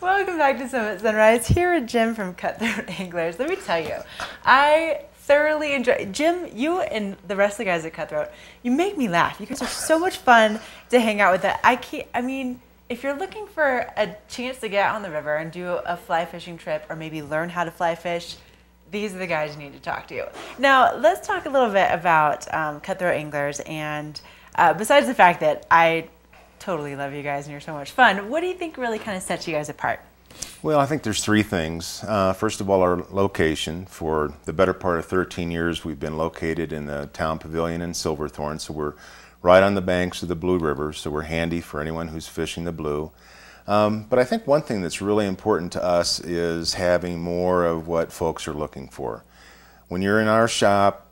Welcome back to Summit Sunrise. Here with Jim from Cutthroat Anglers. Let me tell you, I thoroughly enjoy Jim. You and the rest of the guys at Cutthroat, you make me laugh. You guys are so much fun to hang out with. I mean, if you're looking for a chance to get out on the river and do a fly fishing trip, or maybe learn how to fly fish, these are the guys you need to talk to. Now, let's talk a little bit about Cutthroat Anglers. And besides the fact that I totally love you guys and you're so much fun, what do you think really kind of sets you guys apart? Well, I think there's three things. First of all, our location. For the better part of 13 years, we've been located in the town pavilion in Silverthorne, so we're right on the banks of the Blue River, so we're handy for anyone who's fishing the Blue. But I think one thing that's really important to us is having more of what folks are looking for. When you're in our shop,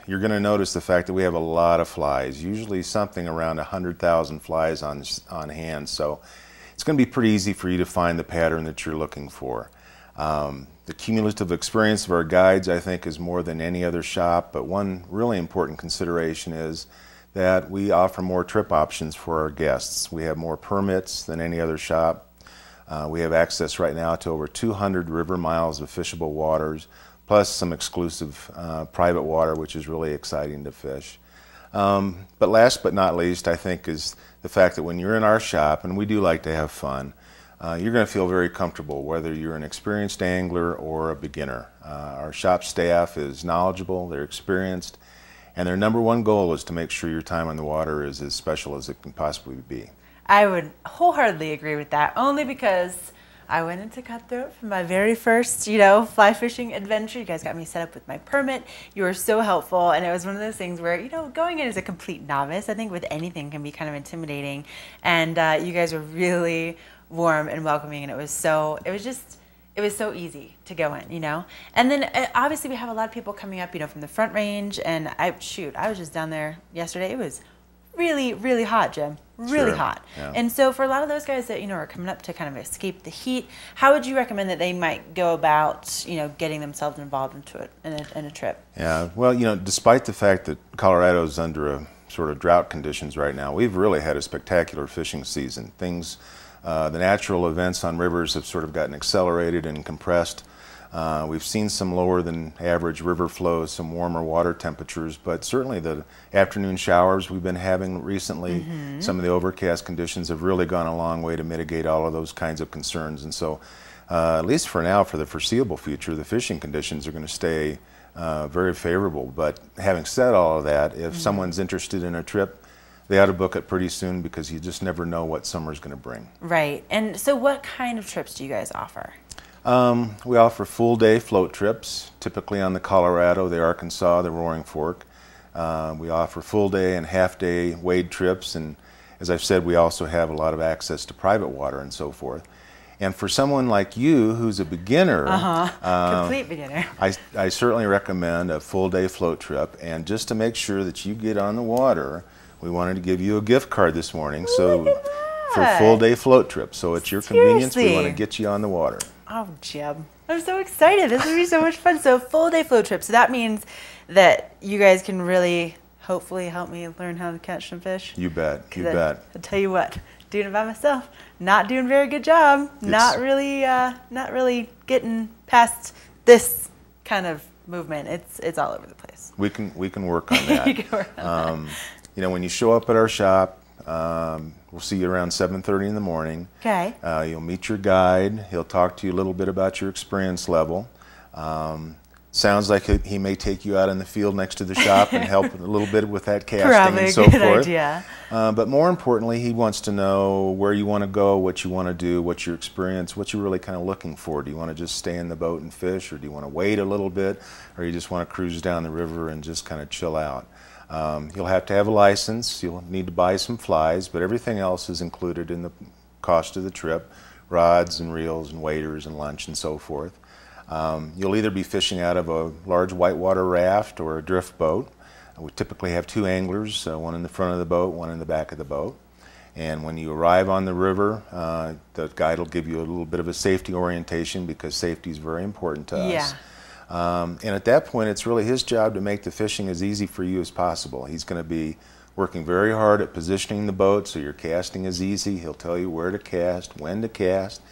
you're going to notice the fact that we have a lot of flies, usually something around 100,000 flies on hand. So it's going to be pretty easy for you to find the pattern that you're looking for. The cumulative experience of our guides, I think, is more than any other shop, but one really important consideration is that we offer more trip options for our guests. We have more permits than any other shop. We have access right now to over 200 river miles of fishable waters, plus some exclusive private water, which is really exciting to fish. But last but not least, I think, is the fact that when you're in our shop, and we do like to have fun, you're going to feel very comfortable, whether you're an experienced angler or a beginner. Our shop staff is knowledgeable, they're experienced, and their number one goal is to make sure your time on the water is as special as it can possibly be. I would wholeheartedly agree with that, only because I went into Cutthroat for my very first, fly fishing adventure. You guys got me set up with my permit. You were so helpful, and it was one of those things where, going in as a complete novice, I think with anything can be kind of intimidating, and you guys were really warm and welcoming, and it was so easy to go in, And then obviously we have a lot of people coming up, from the Front Range, and I was just down there yesterday. It was really, really hot, Jim. Really hot. Yeah. And so for a lot of those guys that, are coming up to kind of escape the heat, how would you recommend that they might go about, getting themselves involved into it in a trip? Yeah, well, despite the fact that Colorado's under a sort of drought conditions right now, we've really had a spectacular fishing season. The natural events on rivers have sort of gotten accelerated and compressed. We've seen some lower than average river flows, some warmer water temperatures, but certainly the afternoon showers we've been having recently, some of the overcast conditions have really gone a long way to mitigate all of those kinds of concerns. And so, at least for now, for the foreseeable future, the fishing conditions are going to stay very favorable. But having said all of that, if someone's interested in a trip, they ought to book it pretty soon, because you just never know what summer's going to bring. Right. And so what kind of trips do you guys offer? We offer full-day float trips, typically on the Colorado, the Arkansas, the Roaring Fork. We offer full-day and half-day wade trips, and as I've said, we also have a lot of access to private water and so forth. And for someone like you who's a beginner, complete beginner, I certainly recommend a full-day float trip. And just to make sure that you get on the water, we wanted to give you a gift card this morning. So for a full-day float trip. So at your convenience, we want to get you on the water. Oh, Jim, I'm so excited. This will be so much fun. So full-day float trip. So that means that you guys can really, hopefully, help me learn how to catch some fish. You bet. You bet. I'll tell you what, doing it by myself, not doing a very good job. Not really getting past this kind of movement. It's all over the place. We can work on that. You can work on that. When you show up at our shop, we'll see you around 7:30 in the morning. Okay. You'll meet your guide. He'll talk to you a little bit about your experience level. Sounds like he may take you out in the field next to the shop and help a little bit with that casting Probably and so a good forth. Idea. But more importantly, he wants to know where you want to go, what you want to do, what's your experience, what you're really kind of looking for. Do you want to just stay in the boat and fish, or do you want to wait a little bit, or you just want to cruise down the river and just kind of chill out? You'll have to have a license, you'll need to buy some flies, but everything else is included in the cost of the trip: rods and reels and waders and lunch and so forth. You'll either be fishing out of a large whitewater raft or a drift boat. We typically have two anglers, one in the front of the boat, one in the back of the boat. And when you arrive on the river, the guide will give you a little bit of a safety orientation, because safety is very important to us. And at that point, it's really his job to make the fishing as easy for you as possible. He's going to be working very hard at positioning the boat so your casting is easy. He'll tell you where to cast, when to cast.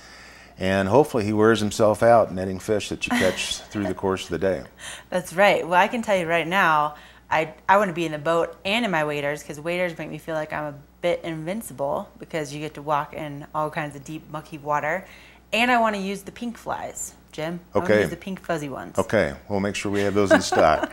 And hopefully he wears himself out netting fish that you catch through the course of the day. That's right. Well, I can tell you right now, I want to be in the boat and in my waders, because waders make me feel like I'm a bit invincible because you get to walk in all kinds of deep, mucky water. And I want to use the pink flies, Jim. I want to use the pink fuzzy ones. Okay, we'll make sure we have those in stock.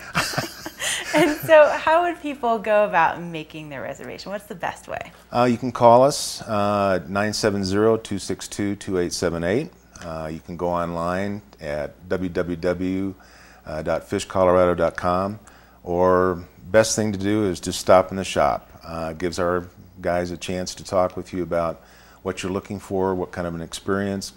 And so how would people go about making their reservation? What's the best way? You can call us 970-262-2878. You can go online at www.fishcolorado.com, or best thing to do is just stop in the shop. It gives our guys a chance to talk with you about what you're looking for, what kind of an experience,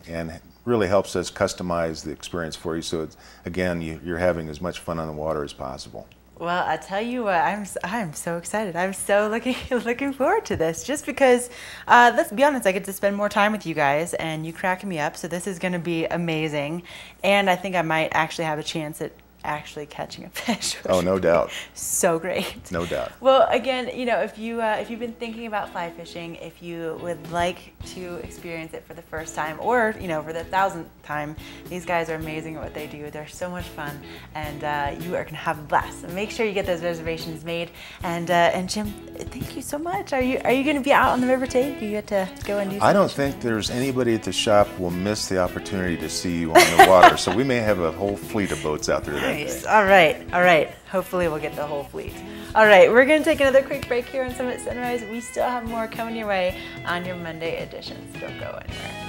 and really helps us customize the experience for you, so it's, again, you're having as much fun on the water as possible. Well, I tell you what, I'm so excited. I'm so looking forward to this, just because, let's be honest, I get to spend more time with you guys, and you crack me up, so this is going to be amazing. And I think I might actually have a chance at actually catching a fish. Oh, no doubt. So great. No doubt. Well, again, you know, if you've been thinking about fly fishing, if you would like to experience it for the first time, or for the 1,000th time, these guys are amazing at what they do. They're so much fun, and you are gonna have a blast. So make sure you get those reservations made. And Jim, thank you so much. Are you gonna be out on the river today? Do you get to go and do something? I don't think there's anybody at the shop will miss the opportunity to see you on the water. So we may have a whole fleet of boats out there that day. Nice. All right. Hopefully we'll get the whole fleet. All right, we're going to take another quick break here on Summit Sunrise. We still have more coming your way on your Monday editions. Don't go anywhere.